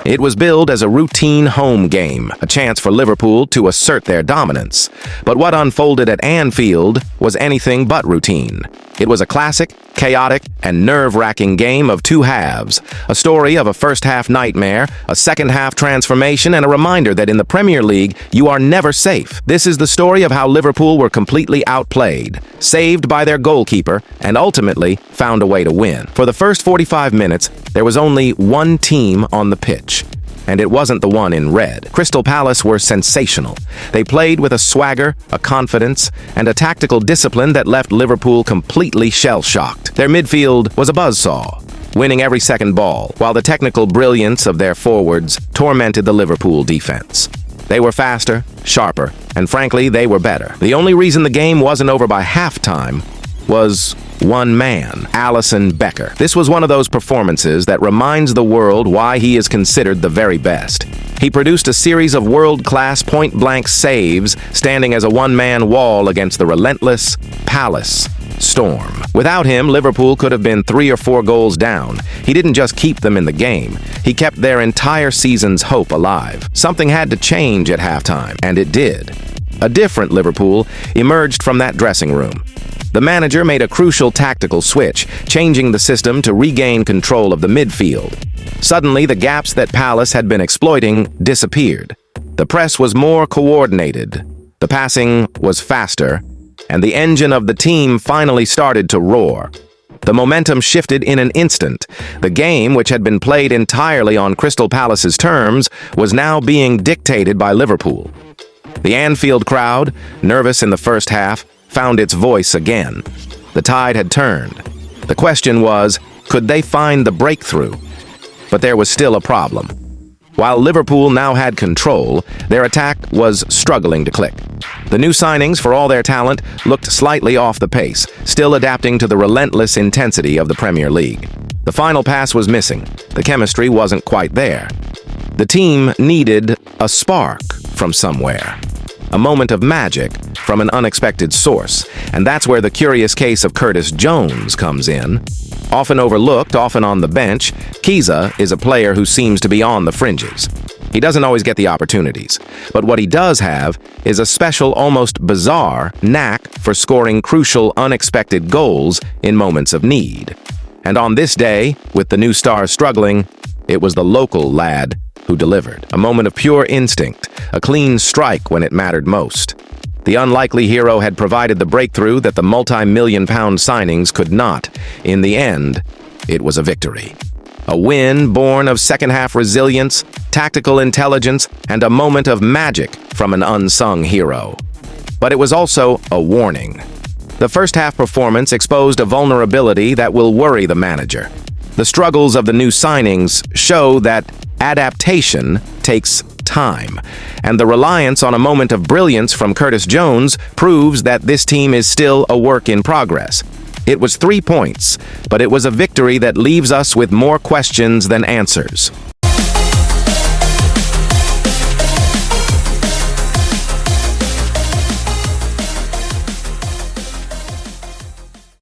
It was billed as a routine home game, a chance for Liverpool to assert their dominance. But what unfolded at Anfield was anything but routine. It was a classic, chaotic, and nerve-wracking game of two halves, a story of a first-half nightmare, a second-half transformation, and a reminder that in the Premier League, you are never safe. This is the story of how Liverpool were completely outplayed, saved by their goalkeeper, and ultimately found a way to win. For the first 45 minutes, there was only one team on the pitch. And it wasn't the one in red. Crystal Palace were sensational. They played with a swagger, a confidence, and a tactical discipline that left Liverpool completely shell-shocked. Their midfield was a buzzsaw, winning every second ball, while the technical brilliance of their forwards tormented the Liverpool defense. They were faster, sharper, and frankly, they were better. The only reason the game wasn't over by halftime was one man, Alisson Becker. This was one of those performances that reminds the world why he is considered the very best. He produced a series of world-class point-blank saves, standing as a one-man wall against the relentless Palace storm. Without him, Liverpool could have been 3 or 4 goals down. He didn't just keep them in the game. He kept their entire season's hope alive. Something had to change at halftime, and it did. A different Liverpool emerged from that dressing room. The manager made a crucial tactical switch, changing the system to regain control of the midfield. Suddenly, the gaps that Palace had been exploiting disappeared. The press was more coordinated, the passing was faster, and the engine of the team finally started to roar. The momentum shifted in an instant. The game, which had been played entirely on Crystal Palace's terms, was now being dictated by Liverpool. The Anfield crowd, nervous in the first half, found its voice again. The tide had turned. The question was, could they find the breakthrough? But there was still a problem. While Liverpool now had control, their attack was struggling to click. The new signings, for all their talent, looked slightly off the pace, still adapting to the relentless intensity of the Premier League. The final pass was missing. The chemistry wasn't quite there. The team needed a spark from somewhere. A moment of magic from an unexpected source. And that's where the curious case of Curtis Jones comes in. Often overlooked, often on the bench, Kiza is a player who seems to be on the fringes. He doesn't always get the opportunities, but what he does have is a special, almost bizarre, knack for scoring crucial, unexpected goals in moments of need. And on this day, with the new stars struggling, it was the local lad who delivered. A moment of pure instinct, a clean strike when it mattered most. The unlikely hero had provided the breakthrough that the multi-million-pound signings could not. In the end, it was a victory. A win born of second-half resilience, tactical intelligence, and a moment of magic from an unsung hero. But it was also a warning. The first-half performance exposed a vulnerability that will worry the manager. The struggles of the new signings show that adaptation takes time, and the reliance on a moment of brilliance from Curtis Jones proves that this team is still a work in progress. It was 3 points, but it was a victory that leaves us with more questions than answers.